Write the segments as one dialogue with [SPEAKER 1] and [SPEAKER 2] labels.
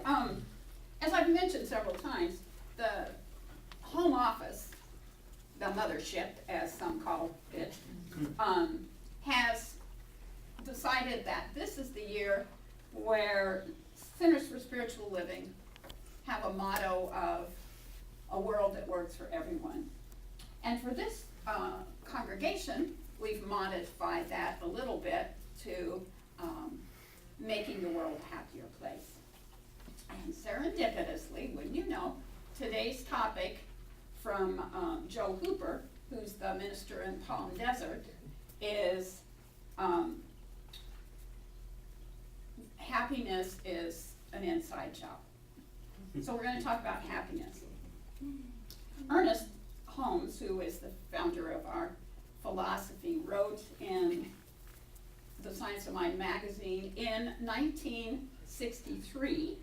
[SPEAKER 1] as I've mentioned several times, the home office, the mothership, as some call it, has decided that this is the year where Centers for Spiritual Living have a motto of a world that works for everyone. And for this congregation, we've modified that a little bit to making the world a happier place. And serendipitously, wouldn't you know, today's topic from Joe Hooper, who's the minister in Palm Desert, is happiness is an inside job. So we're going to talk about happiness. Ernest Holmes, who is the founder of our philosophy, wrote in the Science of Mind magazine in 1963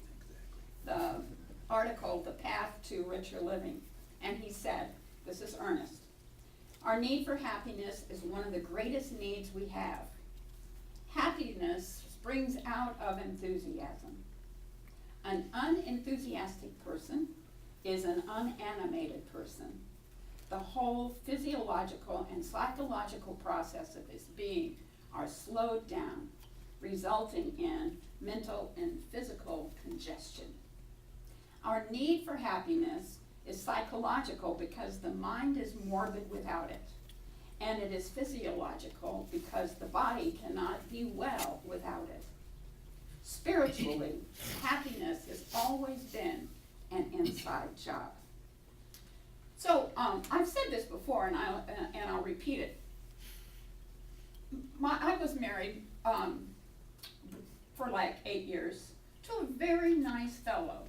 [SPEAKER 1] the article, The Path to Richer Living. And he said, this is Ernest, our need for happiness is one of the greatest needs we have. Happiness springs out of enthusiasm. An unenthusiastic person is an unanimated person. The whole physiological and psychological process of his being are slowed down, resulting in mental and physical congestion. Our need for happiness is psychological because the mind is morbid without it, and it is physiological because the body cannot be well without it. Spiritually, happiness has always been an inside job. So I've said this before, and I'll repeat it. I was married for like 8 years to a very nice fellow,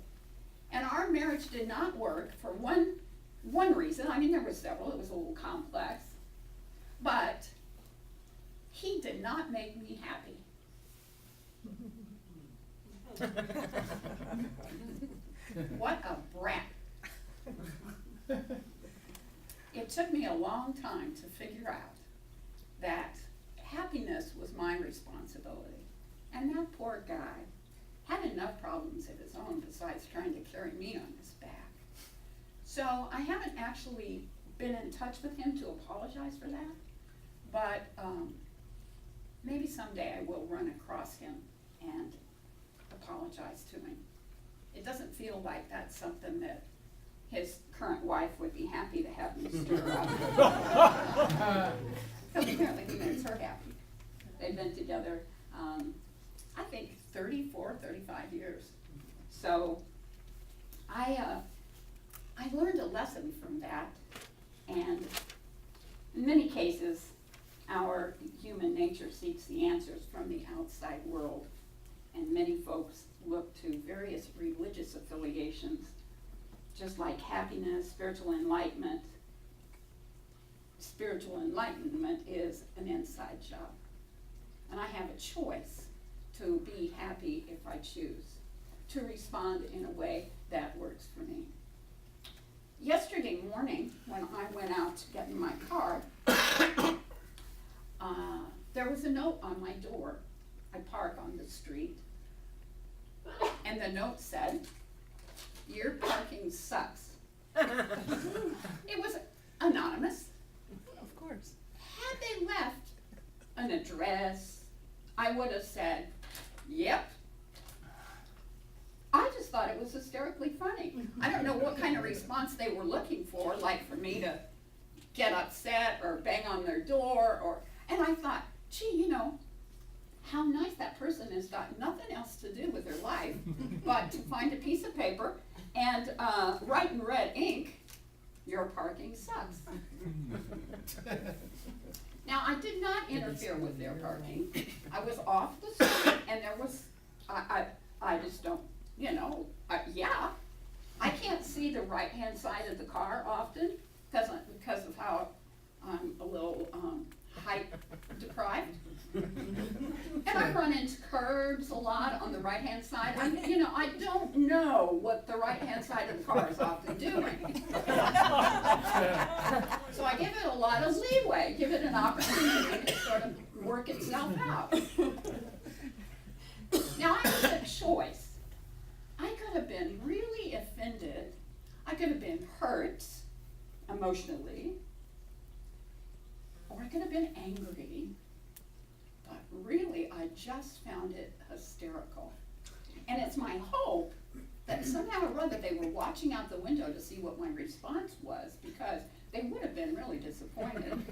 [SPEAKER 1] and our marriage did not work for one reason. I mean, there were several. It was a little complex, but he did not make me happy. What a brat. It took me a long time to figure out that happiness was my responsibility. And that poor guy had enough problems of his own besides trying to carry me on his back. So I haven't actually been in touch with him to apologize for that, but maybe someday I will run across him and apologize to him. It doesn't feel like that's something that his current wife would be happy to have me stir up. Because apparently he makes her happy. They've been together, I think 34, 35 years. So I learned a lesson from that, and in many cases, our human nature seeks the answers from the outside world, and many folks look to various religious affiliations, just like happiness, spiritual enlightenment. Spiritual enlightenment is an inside job. And I have a choice to be happy if I choose, to respond in a way that works for me. Yesterday morning, when I went out to get in my car, there was a note on my door. I park on the street. And the note said, "Your parking sucks." It was anonymous.
[SPEAKER 2] Of course.
[SPEAKER 1] Had they left an address, I would have said, "Yep." I just thought it was hysterically funny. I don't know what kind of response they were looking for, like for me to get upset or bang on their door, and I thought, gee, you know, how nice that person has got nothing else to do with their life but to find a piece of paper and write in red ink, "Your parking sucks." Now, I did not interfere with their parking. I was off the street, and there was, I just don't, you know, yeah. I can't see the right-hand side of the car often because of how I'm a little height deprived. And I run into curbs a lot on the right-hand side. I don't know what the right-hand side of the car is often doing. So I give it a lot of leeway, give it an opportunity to sort of work itself out. Now I had a choice. I could been really offended. I could have been hurt emotionally, or I could have been angry, but really I just found it hysterical. And it's my hope that somehow or other they were watching out the window to see what my response was, because they would have been really disappointed.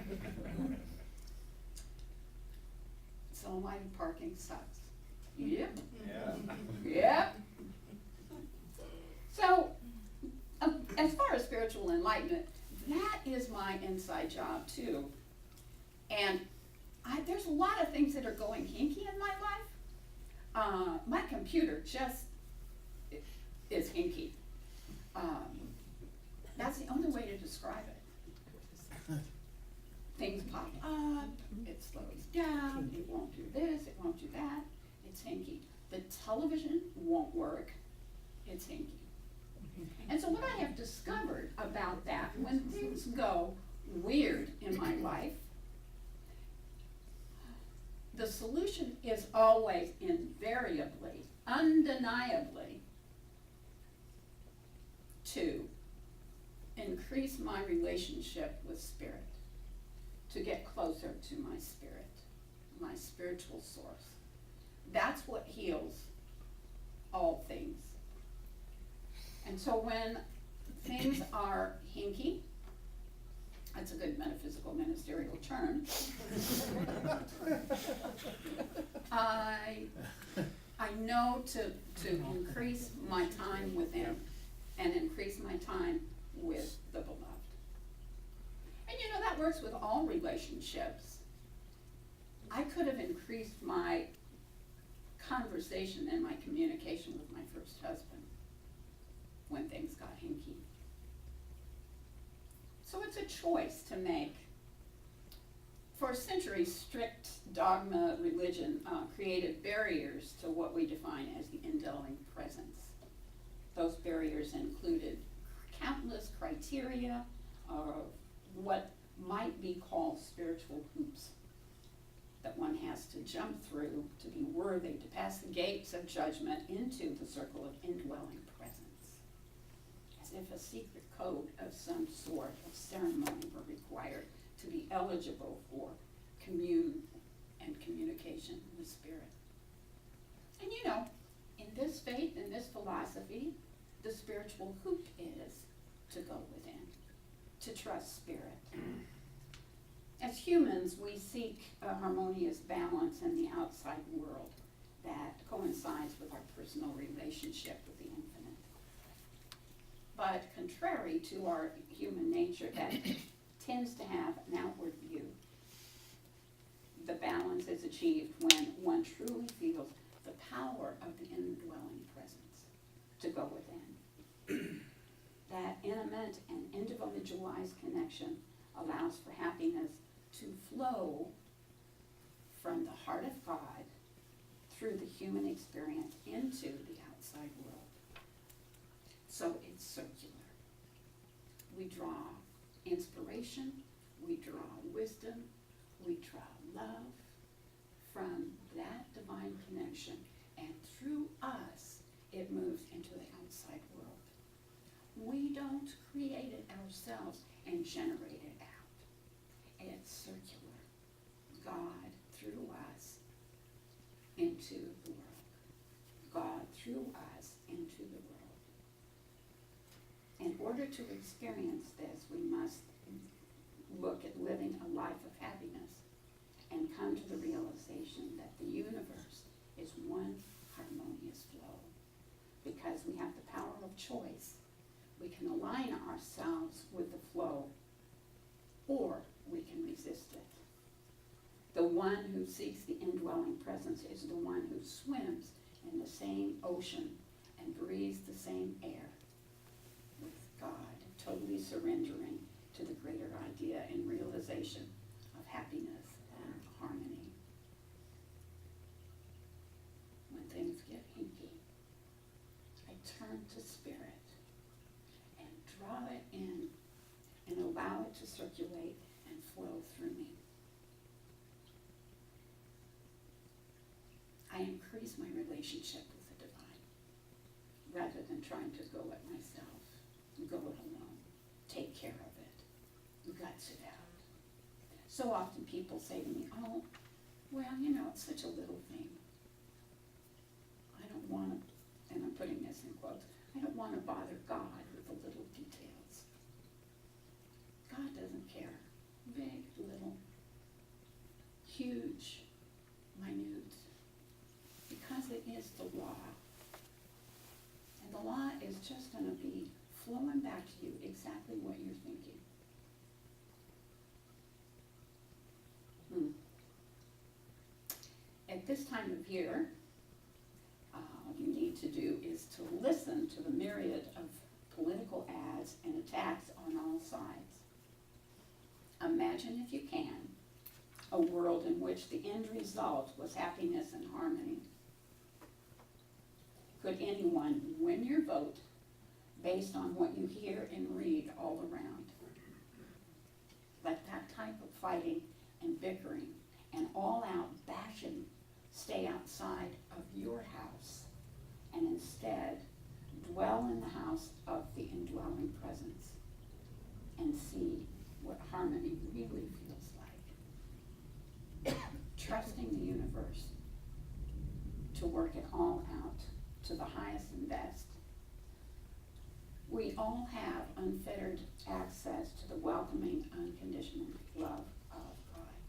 [SPEAKER 1] So my parking sucks. Yep.
[SPEAKER 2] Yeah.
[SPEAKER 1] Yep. So, as far as spiritual enlightenment, that is my inside job too. And there's a lot of things that are going hinky in my life. My computer just is hinky. That's the only way to describe it. Things pop up, it slows down, it won't do this, it won't do that, it's hinky. The television won't work, it's hinky. And so what I have discovered about that, when things go weird in my life, the solution is always invariably, undeniably, to increase my relationship with spirit, to get closer to my spirit, my spiritual source. That's what heals all things. And so when things are hinky, that's a good metaphysical ministerial term, I know to increase my time with him and increase my time with the beloved. And you know, that works with all relationships. I could have increased my conversation and my communication with my first husband when things got hinky. So it's a choice to make. For centuries, strict dogma religion created barriers to what we define as the indwelling presence. Those barriers included countless criteria of what might be called spiritual hoops that one has to jump through to be worthy to pass the gates of judgment into the circle of indwelling presence, as if a secret code of some sort of ceremony were required to be eligible for commune and communication with spirit. And you know, in this faith, in this philosophy, the spiritual hoop is to go within, to trust spirit. As humans, we seek a harmonious balance in the outside world that coincides with our personal relationship with the infinite. But contrary to our human nature that tends to have an outward view, the balance is achieved when one truly feels the power of the indwelling presence to go within. That intimate and individualized connection allows for happiness to flow from the heart of God through the human experience into the outside world. So it's circular. We draw inspiration, we draw wisdom, we draw love from that divine connection, and through us it moves into the outside world. We don't create it ourselves and generate it out. It's circular. God through us into the world. God through us into the world. In order to experience this, we must look at living a life of happiness and come to the realization that the universe is one harmonious flow. Because we have the power of choice, we can align ourselves with the flow, or we can resist it. The one who seeks the indwelling presence is the one who swims in the same ocean and breathes the same air with God, totally surrendering to the greater idea and realization of happiness and harmony. When things get hinky, I turn to spirit and draw it in and allow it to circulate and flow through me. I increase my relationship with the divine rather than trying to go it myself. Go it alone. Take care of it. Guts it out. So often people say to me, oh, well, it's such a little thing. I don't want to, and I'm putting this in quotes, I don't want to bother God with the little details. God doesn't care. Big, little, huge, minute, because it is the law. And the law is just going to be flowing back to you exactly what you're thinking. At this time of year, all you need to do is to listen to the myriad of political ads and attacks on all sides. Imagine, if you can, a world in which the end result was happiness and harmony. Could anyone win your vote based on what you hear and read all around? Let that type of fighting and bickering and all-out bashing stay outside of your house, and instead dwell in the house of the indwelling presence and see what harmony really feels like. Trusting the universe to work it all out to the highest and best. We all have unfettered access to the welcoming, unconditional love of God.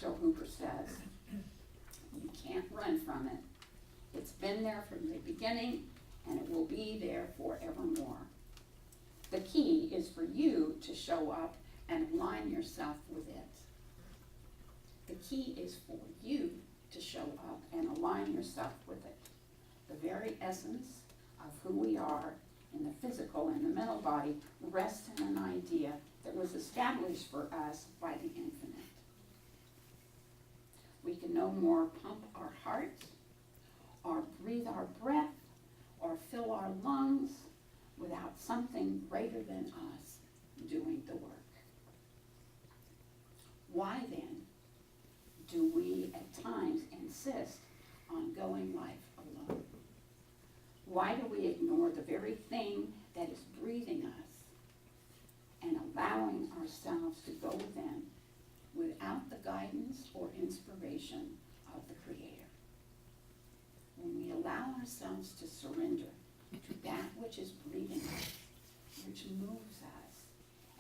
[SPEAKER 1] Joe Hooper says, you can't run from it. It's been there from the beginning, and it will be there forevermore. The key is for you to show up and align yourself with it. The key is for you to show up and align yourself with it. The very essence of who we are in the physical and the mental body rests in an idea that was established for us by the infinite. We can no more pump our heart, or breathe our breath, or fill our lungs without something greater than us doing the work. Why then do we at times insist on going life alone? Why do we ignore the very thing that is breathing us and allowing ourselves to go within without the guidance or inspiration of the Creator? When we allow ourselves to surrender to that which is breathing us, which moves us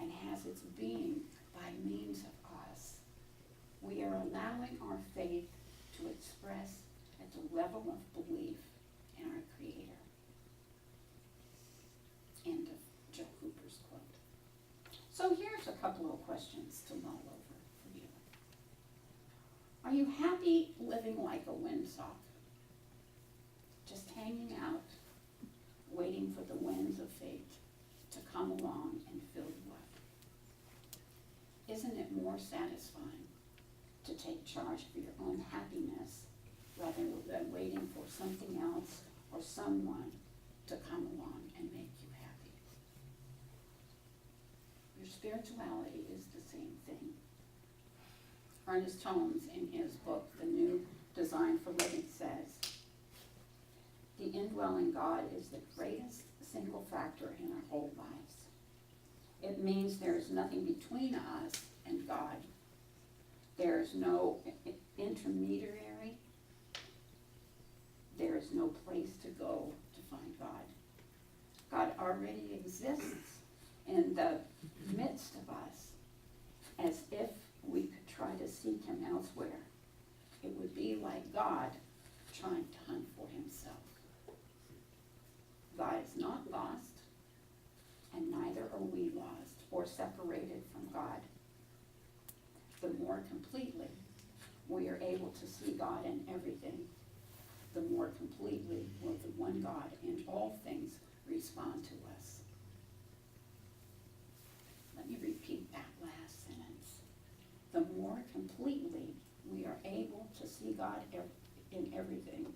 [SPEAKER 1] and has its being by means of us, we are allowing our faith to express at the level of belief in our Creator. End of Joe Hooper's quote. So here's a couple of questions to mull over for you. Are you happy living like a windsock? Just hanging out, waiting for the winds of fate to come along and fill you up? Isn't it more satisfying to take charge of your own happiness rather than waiting for something else or someone to come along and make you happy? Your spirituality is the same thing. Ernest Holmes, in his book, The New Design for Living, says, the indwelling God is the greatest single factor in our whole lives. It means there is nothing between us and God. There is no intermediary. There is no place to go to find God. God already exists in the midst of us, as if we could try to seek him elsewhere. It would be like God trying to hunt for himself. God is not lost, and neither are we lost or separated from God. The more completely we are able to see God in everything, the more completely will the one God in all things respond to us. Let me repeat that last sentence. The more completely we are able to see God in everything,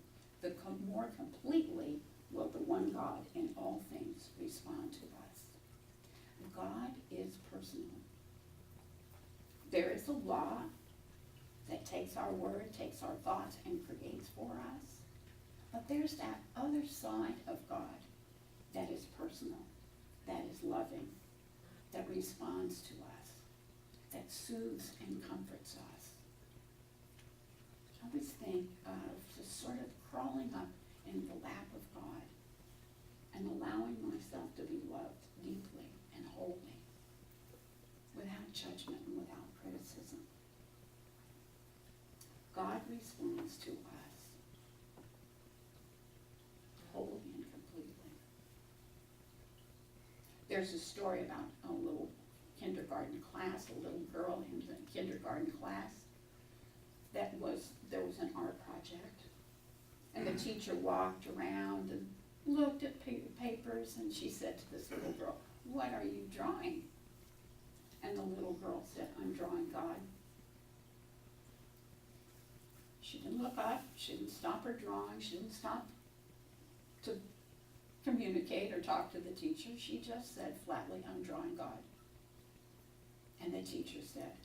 [SPEAKER 1] the more completely will the one God in all things respond to us. God is personal. There is a law that takes our word, takes our thoughts, and creates for us. But there's that other side of God that is personal, that is loving, that responds to us, that soothes and comforts us. I always think of just sort of crawling up in the lap of God and allowing myself to be loved deeply and wholly, without judgment and without criticism. God responds to us wholly and completely. There's a story about a little kindergarten class, a little girl in the kindergarten class there was an art project, and the teacher walked around and looked at papers, and she said to this little girl, "What are you drawing?" And the little girl said, "I'm drawing God." She didn't look up, she didn't stop her drawing, she didn't stop to communicate or talk to the teacher. She just said flatly, "I'm drawing God." And the teacher said,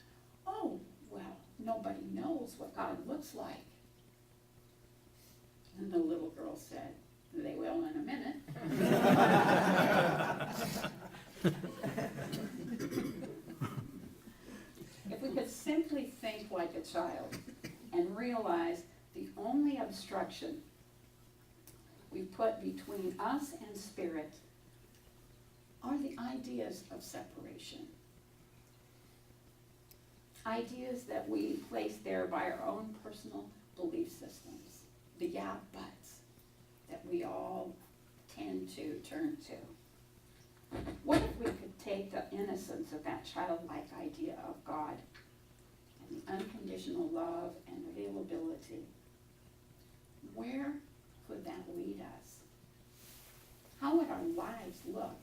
[SPEAKER 1] "Oh, well, nobody knows what God looks like." And the little girl said, "They will in a minute." If we could simply think like a child and realize the only obstruction we put between us and spirit are the ideas of separation. Ideas that we place there by our own personal belief systems, the yeah buts that we all tend to turn to. What if we could take the innocence of that childlike idea of God and the unconditional love and availability? Where could that lead us? How would our lives look?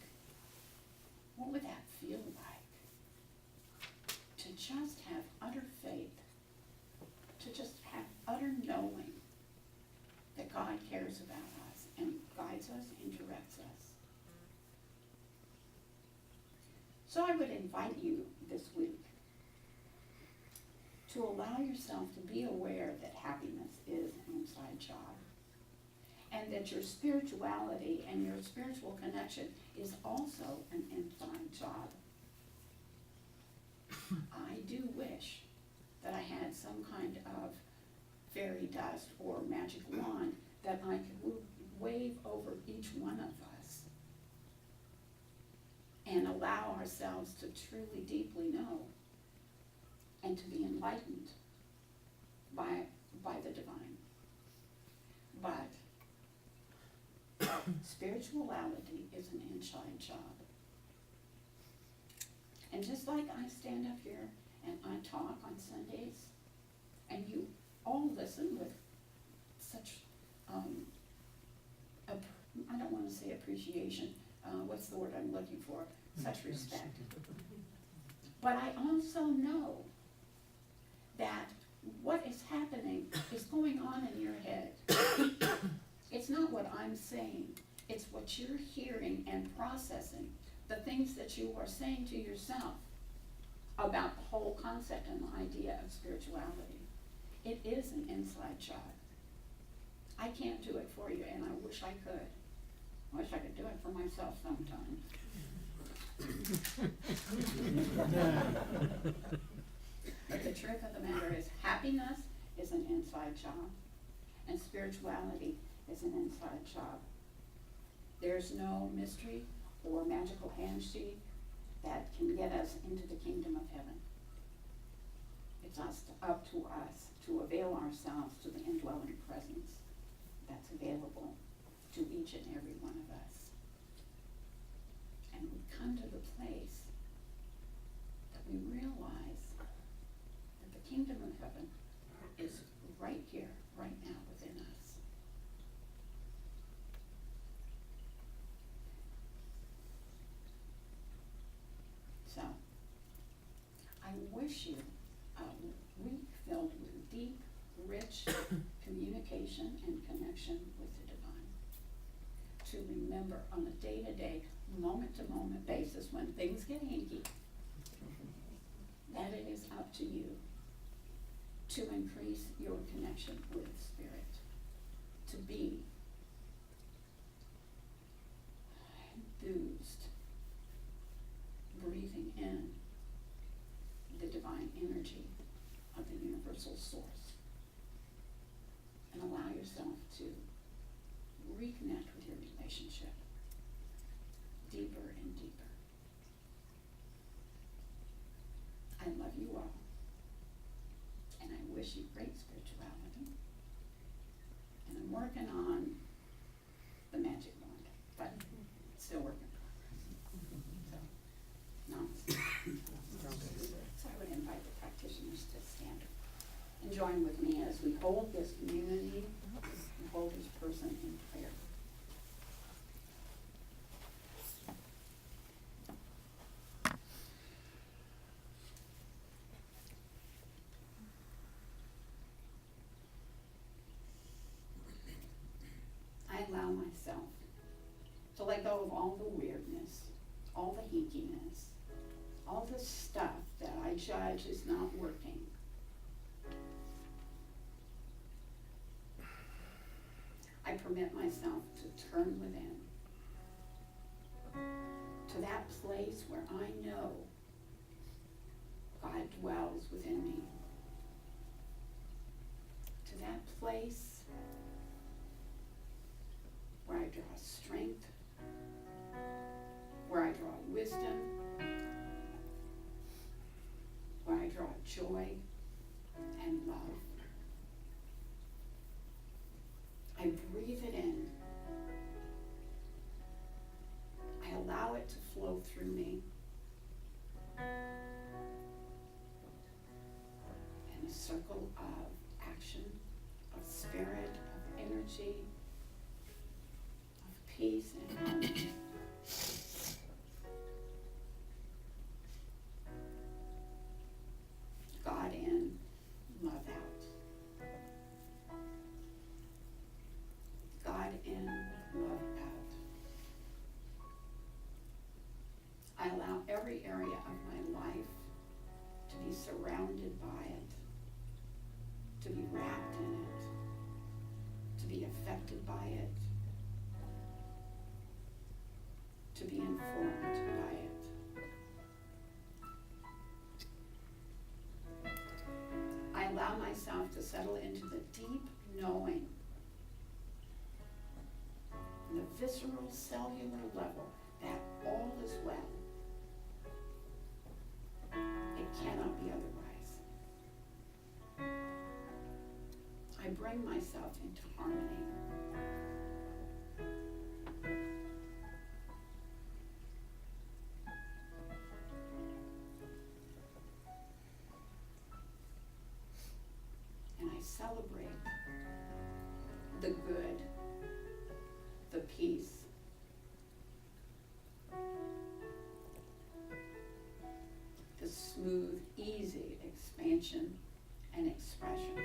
[SPEAKER 1] What would that feel like? To just have utter faith, to just have utter knowing that God cares about us and guides us and directs us. So I would invite you this week to allow yourself to be aware that happiness is an inside job, and that your spirituality and your spiritual connection is also an inside job. I do wish that I had some kind of fairy dust or magic wand that I could wave over each one of us and allow ourselves to truly, deeply know and to be enlightened by the divine. But spirituality is an inside job. And just like I stand up here and I talk on Sundays, and you all listen with such, I don't want to say appreciation, what's the word I'm looking for? Such respect. But I also know that what is happening is going on in your head. It's not what I'm saying, it's what you're hearing and processing, the things that you are saying to yourself about the whole concept and the idea of spirituality. It is an inside job. I can't do it for you, and I wish I could. I wish I could do it for myself sometimes. But the truth of the matter is, happiness is an inside job, and spirituality is an inside job. There's no mystery or magical handshake that can get us into the kingdom of heaven. It's up to us to avail ourselves to the indwelling presence that's available to each and every one of us. And we come to the place that we realize that the kingdom of heaven is right here, right now within us. So, I wish you a week filled with deep, rich communication and connection with the divine. To remember on a day-to-day, moment-to-moment basis when things get hinky, that it is up to you to increase your connection with Spirit, to be source. And allow yourself to reconnect with your relationship deeper and deeper. I love you all, and I wish you great spirituality. And I'm working on the magic wand, but still working in progress. So, namaste. So I would invite the practitioners to stand and join with me as we hold this community and hold each person in prayer. I allow myself to let go of all the weirdness, all the hinkiness, all the stuff that I judge is not working. I permit myself to turn within, to that place where I know God dwells within me, to that place where I draw strength, where I draw wisdom, where I draw joy and love. I breathe it in. I allow it to flow through me. In a circle of action, of spirit, of energy, of peace and harmony. God in, love out. God in, love out. I allow every area of my life to be surrounded by it, to be wrapped in it, to be affected by it, to be informed by it. I allow myself to settle into the deep knowing, on the visceral cellular level, that all is well. It cannot be otherwise. I bring myself into harmony. And I celebrate the good, the peace, the smooth, easy expansion and expression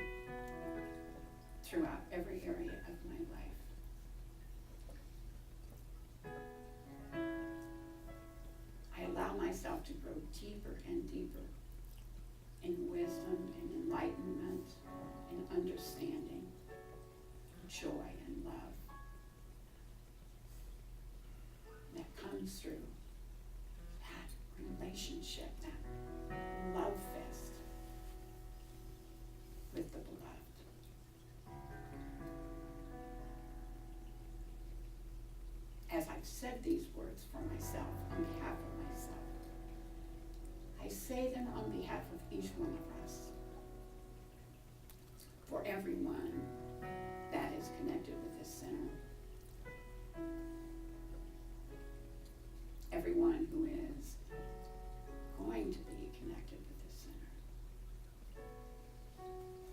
[SPEAKER 1] throughout every area of my life. I allow myself to grow deeper and deeper in wisdom and enlightenment and understanding, joy and love that comes through that relationship, that love fest with the beloved. As I've said these words for myself, on behalf of myself, I say them on behalf of each one of us, for everyone that is connected with this center, everyone who is going to be connected with this center,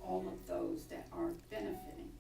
[SPEAKER 1] all of those that are benefiting